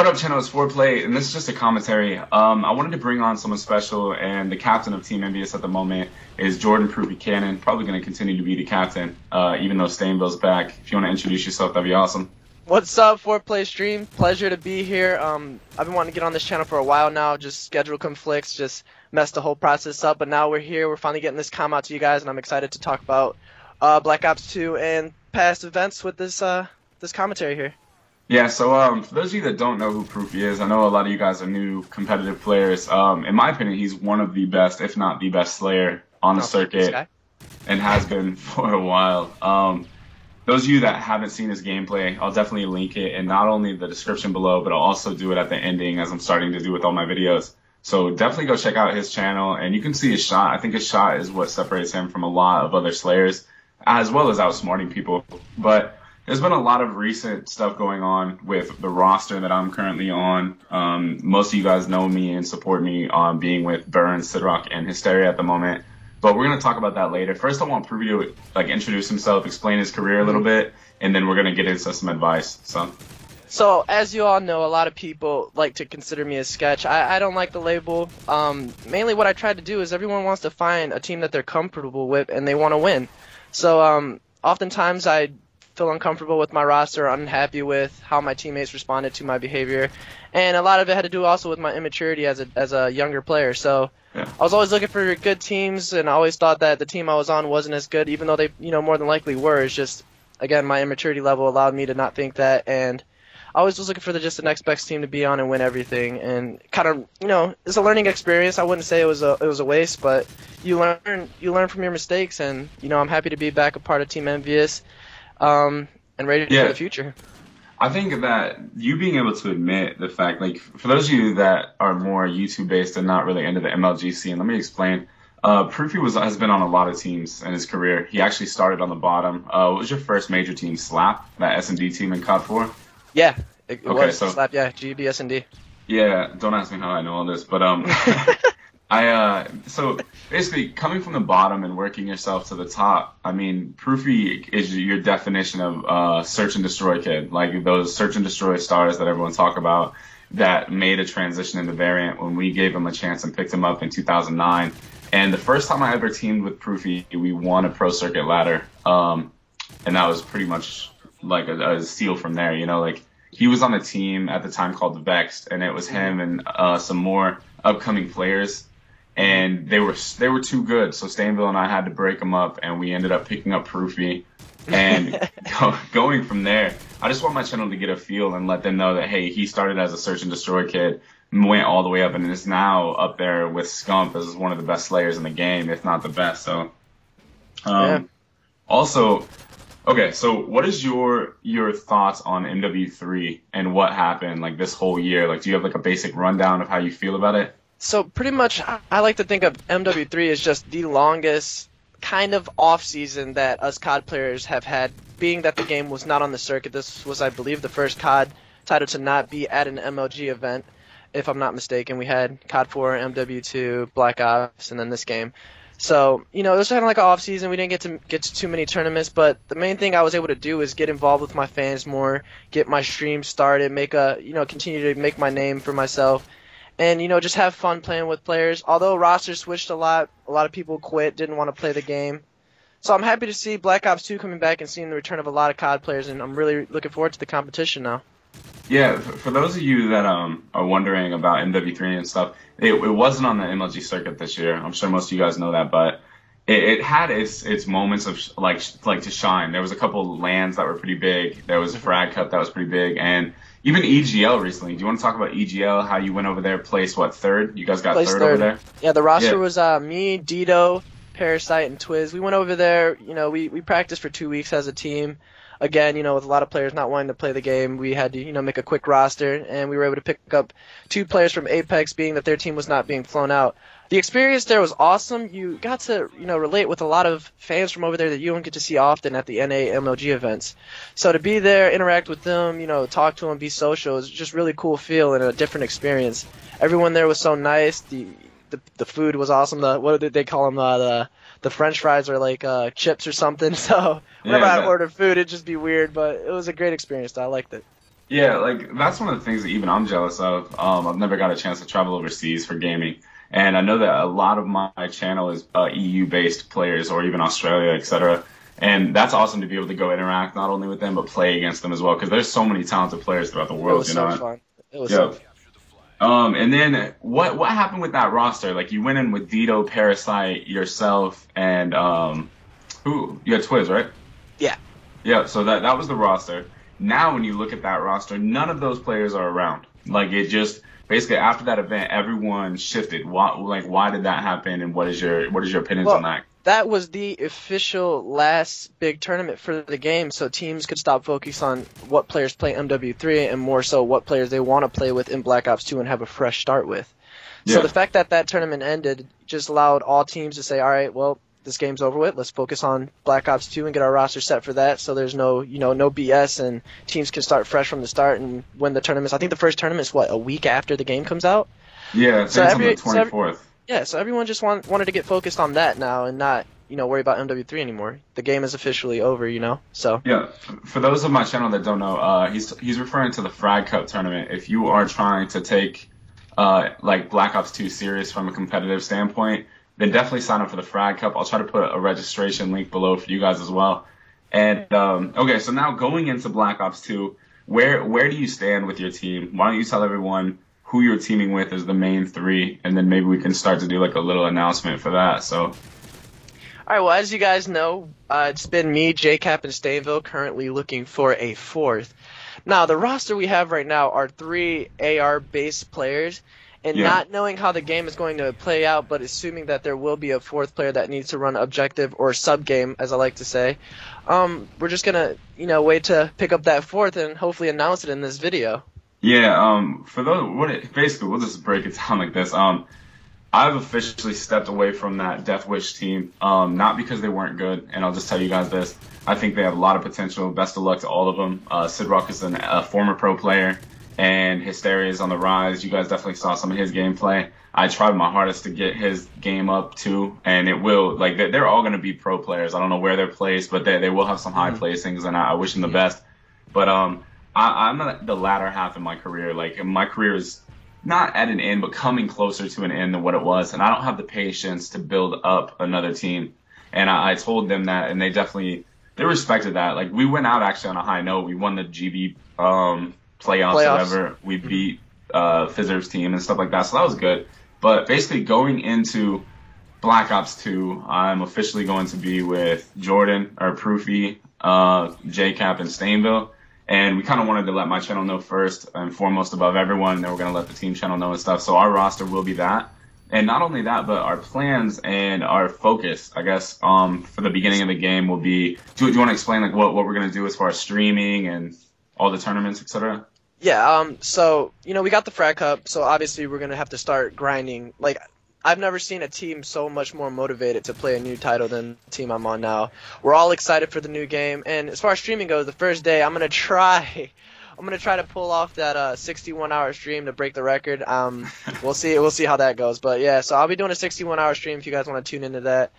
What up, channel? It's Foreplayy, and this is just a commentary. I wanted to bring on someone special, and the captain of Team Envyus at the moment is Jordan Proofy Cannon. Probably going to continue to be the captain, even though Stainville's back. If you want to introduce yourself, that'd be awesome. What's up, Foreplayy stream? Pleasure to be here. I've been wanting to get on this channel for a while now. Just schedule conflicts, just messed the whole process up. But now we're here. We're finally getting this comm out to you guys, and I'm excited to talk about Black Ops 2 and past events with this this commentary here. Yeah, so for those of you that don't know who Proofy is, I know a lot of you guys are new competitive players. In my opinion, he's one of the best, if not the best slayer on the circuit, and has been for a while. Those of you that haven't seen his gameplay, I'll definitely link it in not only the description below, but I'll also do it at the ending as I'm starting to do with all my videos. So definitely go check out his channel, and you can see his shot. I think his shot is what separates him from a lot of other slayers, as well as outsmarting people. But there's been a lot of recent stuff going on with the roster that I'm currently on. Most of you guys know me and support me on being with Burn, Sidrock, and Hysteria at the moment. But we're going to talk about that later. First, I want Proofy to introduce himself, explain his career a little bit, and then we're going to get into some advice. So, as you all know, a lot of people like to consider me a sketch. I don't like the label. Mainly what I try to do is everyone wants to find a team that they're comfortable with and they want to win. So, oftentimes I feel uncomfortable with my roster, unhappy with how my teammates responded to my behavior, and a lot of it had to do also with my immaturity as a younger player. So yeah. I was always looking for good teams, and I always thought that the team I was on wasn't as good, even though they more than likely were. It's just, again, my immaturity level allowed me to not think that, and I always was looking for just the next best team to be on and win everything. And kind of, it's a learning experience. I wouldn't say it was a waste, but you learn from your mistakes, and I'm happy to be back a part of Team Envyus. And ready for the future. I think that you being able to admit the fact, for those of you that are more YouTube based and not really into the MLG scene, let me explain. Proofy has been on a lot of teams in his career. He actually started on the bottom. What was your first major team? Slap, that S&D team in COD 4? Yeah, it was Slap. Yeah, GB S&D. Yeah, don't ask me how I know all this, but so basically coming from the bottom and working yourself to the top, I mean, Proofy is your definition of search and destroy kid, like those search and destroy stars that everyone talk about that made a transition in the variant when we gave him a chance and picked him up in 2009. And the first time I ever teamed with Proofy, we won a pro circuit ladder. And that was pretty much like a steal from there, he was on a team at the time called the Vexed, and it was him and some more upcoming players. And they were too good, so Stainville and I had to break them up, and we ended up picking up Proofy. And going from there, I just want my channel to get a feel and let them know that, hey, he started as a search and destroy kid, went all the way up, and is now up there with Scump as one of the best slayers in the game, if not the best. So, also, okay, so what is your thoughts on MW3 and what happened this whole year? Do you have a basic rundown of how you feel about it? So pretty much, I like to think of MW3 as just the longest kind of off-season that us COD players have had, being that the game was not on the circuit. This was, I believe, the first COD title to not be at an MLG event, if I'm not mistaken. We had COD 4, MW2, Black Ops, and then this game. So, it was kind of like an off-season. We didn't get to too many tournaments, but the main thing I was able to do is get involved with my fans more, get my stream started, continue to make my name for myself. And, just have fun playing with players. Although rosters switched a lot of people quit, didn't want to play the game. So I'm happy to see Black Ops 2 coming back and seeing the return of a lot of COD players, and I'm really looking forward to the competition now. Yeah, for those of you that are wondering about MW3 and stuff, it wasn't on the MLG circuit this year. I'm sure most of you guys know that, but it had its moments of to shine. There was a couple lands that were pretty big. There was a Frag Cup that was pretty big, and even EGL recently. Do you want to talk about EGL, how you went over there, placed, third? You guys got third over there? Yeah, the roster was me, Dito, Parasite, and Twiz. We went over there, we practiced for 2 weeks as a team. Again, with a lot of players not wanting to play the game, we had to, make a quick roster, and we were able to pick up 2 players from Apex, being that their team was not being flown out. The experience there was awesome. You got to, relate with a lot of fans from over there that you don't get to see often at the NA MLG events. So to be there, interact with them, talk to them, be social, is just really cool feel and a different experience. Everyone there was so nice. The food was awesome. What did they call them? The French fries are like chips or something. So whenever I ordered food, it'd just be weird, but it was a great experience. I liked it. Yeah, like that's one of the things that even I'm jealous of. I've never got a chance to travel overseas for gaming, and I know that a lot of my channel is EU-based players or even Australia, etc. And that's awesome to be able to go interact not only with them but play against them as well because there's so many talented players throughout the It world, was you so know. fun. It was so Yeah. fun. And then what happened with that roster? Like you went in with Dito, Parasite, yourself, and who? You had Twiz, right? Yeah. Yeah, so that was the roster. Now when you look at that roster, none of those players are around. Like it just basically after that event, everyone shifted. Why did that happen, and what is your opinions on Well, that? that was the official last big tournament for the game, so teams could stop focus on what players play MW3 and more so what players they want to play with in Black Ops 2 and have a fresh start with. So Yeah. the fact that that tournament ended just allowed all teams to say, all right, well, this game's over with. Let's focus on Black Ops 2 and get our roster set for that. So there's no BS, and teams can start fresh from the start and win the tournaments. I think the first tournament's a week after the game comes out. Yeah, I think So it's on the every 24th. Yeah, so everyone just wanted to get focused on that now and not, worry about MW3 anymore. The game is officially over. So Yeah, for those of my channel that don't know, he's referring to the Frag Cup tournament. If you are trying to take like Black Ops 2 serious from a competitive standpoint, then definitely sign up for the Frag Cup. I'll try to put a registration link below for you guys as well. And okay, so now going into Black Ops 2, where do you stand with your team? Why don't you tell everyone who you're teaming with as the main three, and then maybe we can start to do like a little announcement for that. So. all right, well, as you guys know, it's been me, Jkap, and Stainville currently looking for a fourth. Now, the roster we have right now are 3 AR-based players, and Yeah. not knowing how the game is going to play out, but assuming that there will be a fourth player that needs to run objective or sub-game, as I like to say, we're just going to, wait to pick up that fourth and hopefully announce it in this video. Yeah, for those, basically, we'll just break it down like this. I've officially stepped away from that Death Wish team, not because they weren't good, and I'll just tell you guys this. I think they have a lot of potential. Best of luck to all of them. Sid Rock is a former pro player, and Hysteria is on the rise. You guys definitely saw some of his gameplay. I tried my hardest to get his game up too, and it will. Like they're all going to be pro players. I don't know where they're placed, but they will have some high placings, and I wish them the best. But I'm at the latter half of my career. Like my career is not at an end, but coming closer to an end than what it was, and I don't have the patience to build up another team. And I told them that, and they respected that. Like we went out actually on a high note. We won the GB playoffs. Whatever. We beat Fizzer's team and stuff like that, so that was good. But basically going into Black Ops 2, I'm officially going to be with Jordan, or Proofy, Jkap, and Stainville. And we kind of wanted to let my channel know first and foremost above everyone. Then we're going to let the team channel know and stuff. So our roster will be that. And not only that, but our plans and our focus, I guess, for the beginning of the game will be, do you want to explain like what we're going to do as far as streaming and all the tournaments, etc.? Yeah, so, we got the Frag Cup, so obviously we're going to have to start grinding. Like, I've never seen a team so much more motivated to play a new title than the team I'm on now. We're all excited for the new game, and as far as streaming goes, the first day I'm gonna try to pull off that 61-hour stream to break the record. We'll see how that goes. But yeah, so I'll be doing a 61-hour stream if you guys want to tune into that.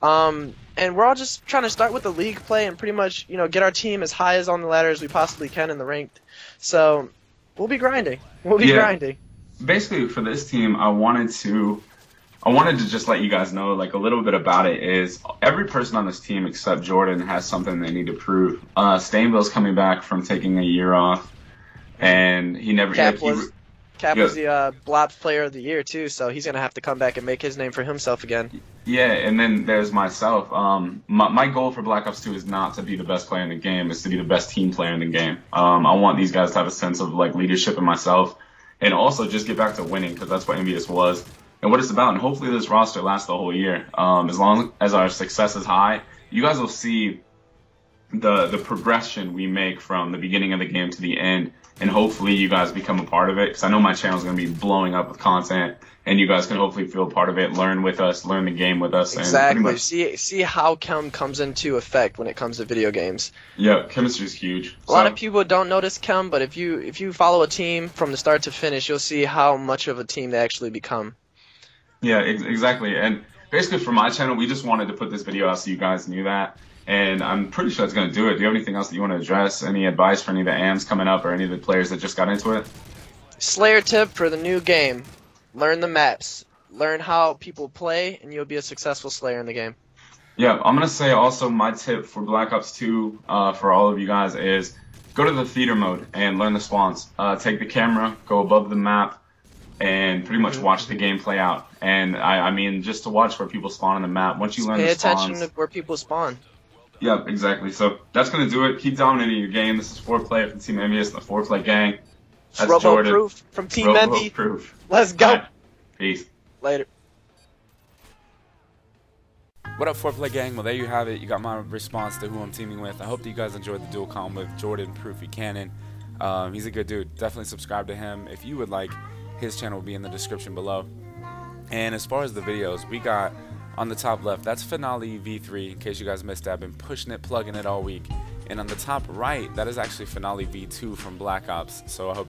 And we're all just trying to start with the league play and pretty much get our team as high as on the ladder as we possibly can in the ranked. So we'll be grinding. Grinding. Basically, for this team, I wanted to just let you guys know, like, a little bit about it is every person on this team except Jordan has something they need to prove. Stainville's coming back from taking a year off, and he never... Cap was the Blobs Player of the Year, too, so he's going to have to come back and make his name for himself again. Yeah, and then there's myself. My goal for Black Ops 2 is not to be the best player in the game, it's to be the best team player in the game. I want these guys to have a sense of, like, leadership in myself, and also just get back to winning, because that's what Envyus was. And what it's about, and hopefully this roster lasts the whole year. As long as our success is high, you guys will see the progression we make from the beginning of the game to the end, and hopefully you guys become a part of it, because I know my channel is going to be blowing up with content, and you guys can hopefully feel a part of it, learn with us, learn the game with us. Exactly. And see how chem comes into effect when it comes to video games. Yeah, chemistry is huge. A lot of people don't notice chem, but if you follow a team from the start to finish, you'll see how much of a team they actually become. Yeah, exactly. And basically for my channel, we just wanted to put this video out so you guys knew that. And I'm pretty sure that's going to do it. Do you have anything else that you want to address? Any advice for any of the AMs coming up or any of the players that just got into it? Slayer tip for the new game. Learn the maps. Learn how people play, and you'll be a successful Slayer in the game. Yeah, I'm going to say also my tip for Black Ops 2 for all of you guys is go to the theater mode and learn the spawns. Take the camera, go above the map, and pretty much watch the game play out. And I mean, just to watch where people spawn on the map. Once you learn the spawns, pay attention to where people spawn. Yeah, exactly. So that's going to do it. Keep dominating your game. This is Foreplayy from Team Envyus and the Foreplayy gang. That's Robo Jordan. Proof from Team Envy. Proof. Let's go. Right. Peace. Later. What up, Foreplayy gang? Well, there you have it. You got my response to who I'm teaming with. I hope that you guys enjoyed the dual comp with Jordan, Proofy, Cannon. He's a good dude. Definitely subscribe to him. If you would like, his channel will be in the description below. And as far as the videos, we got on the top left, that's Finale V3, in case you guys missed that. I've been pushing it, plugging it all week. And on the top right, that is actually Finale V2 from Black Ops. So I hope